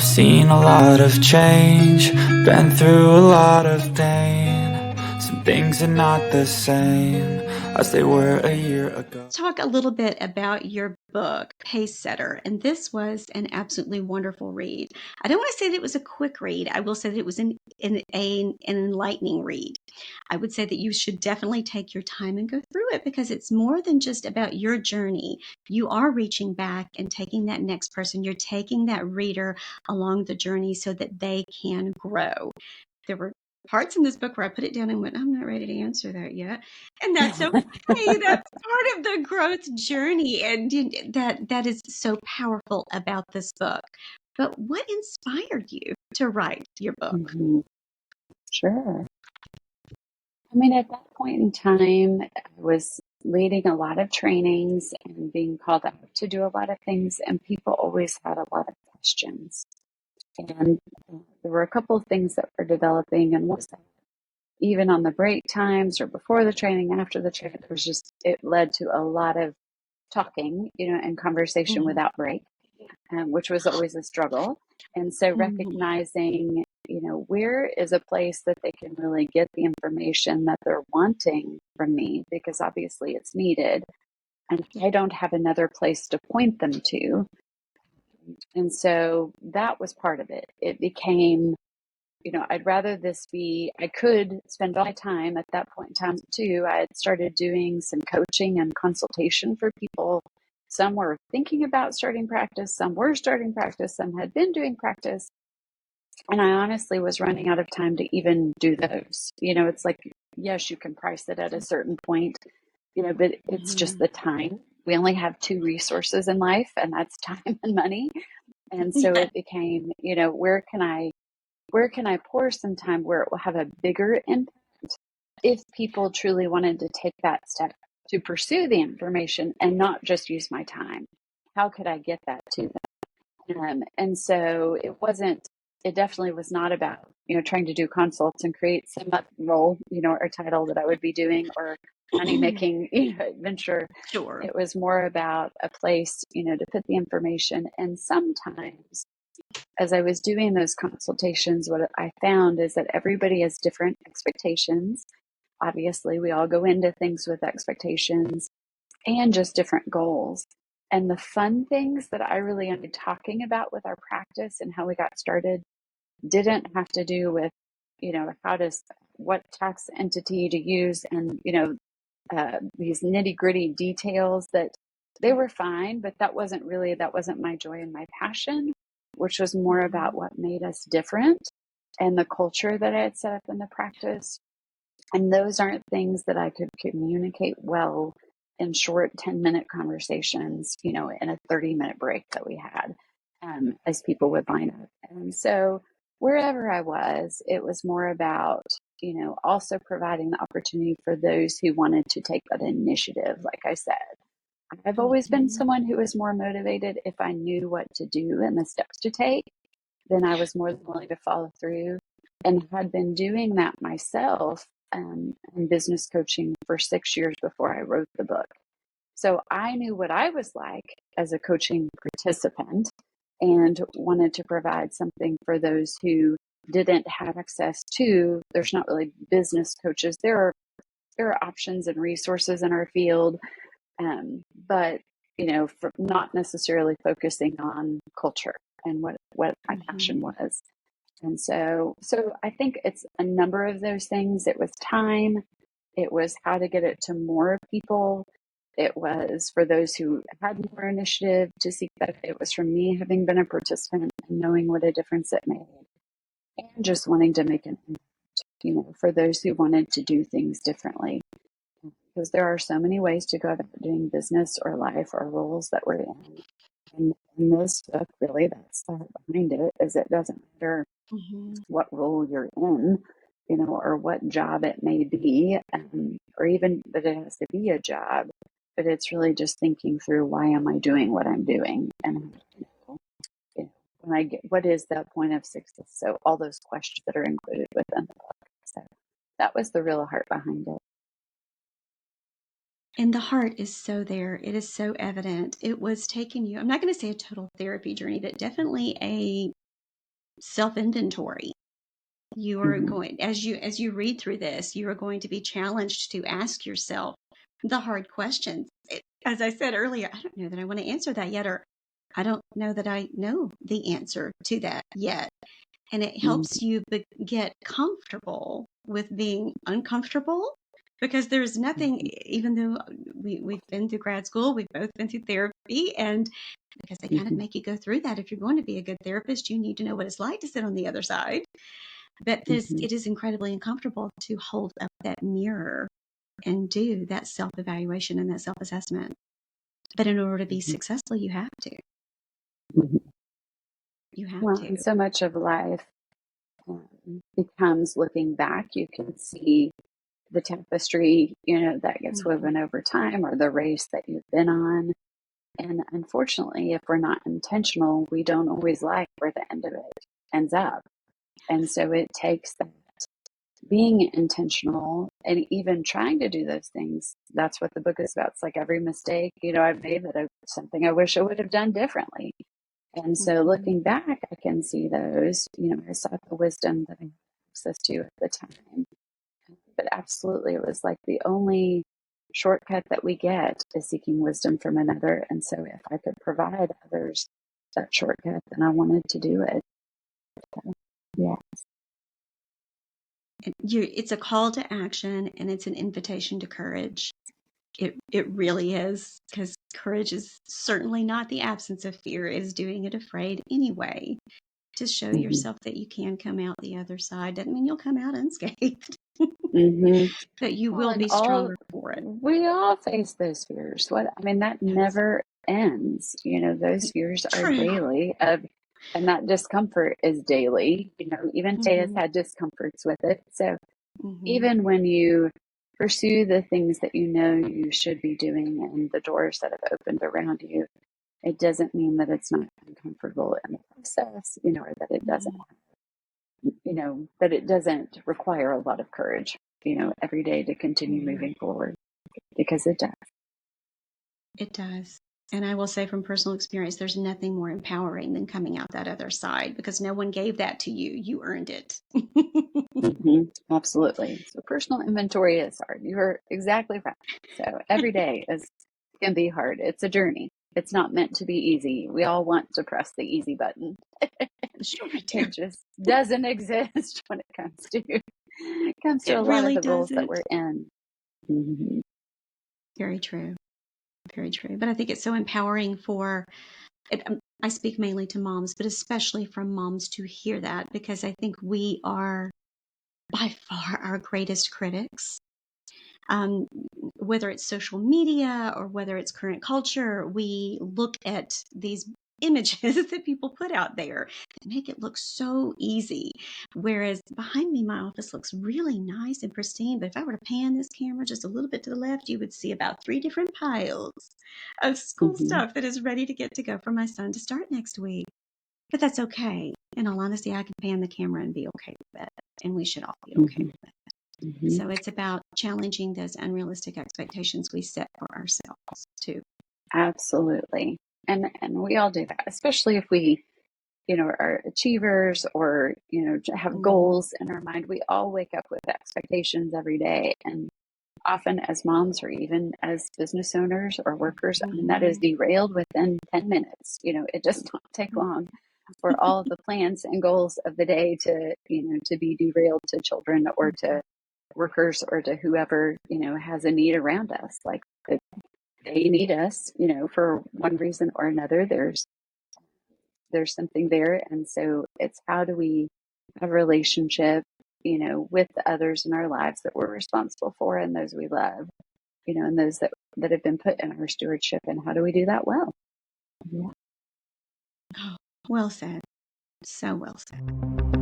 I've seen a lot of change, been through a lot of pain. Some things are not the same as they were a year ago. Talk a little bit about your book, Pace Setter, and this was an absolutely wonderful read. I don't want to say that it was a quick read. I will say that it was an enlightening read. I would say that you should definitely take your time and go through it because it's more than just about your journey. You are reaching back and taking that next person. You're taking that reader along the journey so that they can grow. There were parts in this book where I put it down and went, I'm not ready to answer that yet. And that's okay. That's part of the growth journey. And that is so powerful about this book. But what inspired you to write your book? Mm-hmm. Sure. I mean, at that point in time, I was leading a lot of trainings and being called out to do a lot of things, and people always had a lot of questions. And there were a couple of things that were developing, and once even on the break times or before the training, after the training, it led to a lot of talking, and conversation without break, which was always a struggle. And so recognizing, where is a place that they can really get the information that they're wanting from me, because obviously it's needed. And I don't have another place to point them to. And so that was part of it. It became, I'd rather I could spend all my time at that point in time too. I had started doing some coaching and consultation for people. Some were thinking about starting practice, some were starting practice, some had been doing practice. And I honestly was running out of time to even do those. It's like, yes, you can price it at a certain point, but it's just the time. We only have two resources in life, and that's time and money. And so it became, where can I pour some time where it will have a bigger impact if people truly wanted to take that step to pursue the information and not just use my time? How could I get that to them? And so it definitely was not about, trying to do consults and create some role, or title that I would be doing, or money making, adventure. Sure. It was more about a place, to put the information. And sometimes as I was doing those consultations, what I found is that everybody has different expectations. Obviously, we all go into things with expectations and just different goals. And the fun things that I really enjoyed talking about with our practice and how we got started didn't have to do with, what tax entity to use and, these nitty gritty details that they were fine, but that wasn't my joy and my passion, which was more about what made us different and the culture that I had set up in the practice. And those aren't things that I could communicate well in short 10-minute conversations, in a 30-minute break that we had, as people would line up. And so wherever I was, it was more about, also providing the opportunity for those who wanted to take that initiative. Like I said, I've always been someone who was more motivated if I knew what to do and the steps to take, then I was more than willing to follow through, and had been doing that myself in business coaching for 6 years before I wrote the book. So I knew what I was like as a coaching participant and wanted to provide something for those who didn't have access to. There's not really business coaches. There are options and resources in our field, but for not necessarily focusing on culture and what my passion was. And so I think it's a number of those things. It was time. It was how to get it to more people. It was for those who had more initiative to seek that. It was from me having been a participant and knowing what a difference it made, and just wanting to make an impact, for those who wanted to do things differently. Because there are so many ways to go about doing business or life or roles that we're in. And in this book, really, that's the heart behind it, is it doesn't matter what role you're in, or what job it may be, or even that it has to be a job, but it's really just thinking through, why am I doing what I'm doing? And what is the point of success? So all those questions that are included within the book. So that was the real heart behind it. And the heart is so there. It is so evident. It was taking you, I'm not going to say a total therapy journey, but definitely a self-inventory. You are going, as you read through this, you are going to be challenged to ask yourself the hard questions. As I said earlier, I don't know that I want to answer that yet, or I don't know that I know the answer to that yet. And it helps you get comfortable with being uncomfortable, because there's nothing, even though we've been through grad school, we've both been through therapy, and because they kind of make you go through that. If you're going to be a good therapist, you need to know what it's like to sit on the other side. But it is incredibly uncomfortable to hold up that mirror and do that self-evaluation and that self-assessment. But in order to be successful, you have to. You have Well, to. and so much of life becomes looking back. You can see the tapestry, that gets woven over time, or the race that you've been on. And unfortunately, if we're not intentional, we don't always like where the end of it ends up. And so it takes that being intentional and even trying to do those things. That's what the book is about. It's like every mistake, I've made something I wish I would have done differently. And so looking back, I can see those, I sought the wisdom that I had access to at the time. But absolutely, it was like the only shortcut that we get is seeking wisdom from another. And so if I could provide others that shortcut, then I wanted to do it. So, yeah. It's a call to action, and it's an invitation to courage. It really is, because courage is certainly not the absence of fear. It is doing it afraid anyway, to show yourself that you can come out the other side. Doesn't mean you'll come out unscathed, but you will be stronger for it. We all face those fears. That never ends. Those fears are daily, and that discomfort is daily. Even Taya's had discomforts with it. So even when you pursue the things that you should be doing and the doors that have opened around you, it doesn't mean that it's not uncomfortable in the process, or that it doesn't, that it doesn't require a lot of courage, every day to continue moving forward, because it does. It does. And I will say from personal experience, there's nothing more empowering than coming out that other side, because no one gave that to you. You earned it. Absolutely. So personal inventory is hard. You're exactly right. So every day can be hard. It's a journey. It's not meant to be easy. We all want to press the easy button. Sure, it just doesn't exist when it comes to a lot of the roles that we're in. Very true. Very true. But I think it's so empowering for it. I speak mainly to moms, but especially from moms to hear that, because I think we are by far our greatest critics. Whether it's social media or whether it's current culture, we look at these images that people put out there that make it look so easy. Whereas behind me, my office looks really nice and pristine. But if I were to pan this camera just a little bit to the left, you would see about 3 different piles of school stuff that is ready to get to go for my son to start next week. But that's okay. In all honesty, I can pan the camera and be okay with it. And we should all be okay with it. So it's about challenging those unrealistic expectations we set for ourselves too. Absolutely. And we all do that, especially if we, are achievers or, have goals in our mind. We all wake up with expectations every day. And often as moms or even as business owners or workers, that is derailed within 10 minutes. It does not take long for all of the plans and goals of the day to be derailed to children or to workers or to whoever, has a need around us. Like they need us, for one reason or another. There's something there. And so it's how do we have a relationship, with the others in our lives that we're responsible for and those we love, and those that have been put in our stewardship. And how do we do that well? Yeah. Oh, well said. So well said.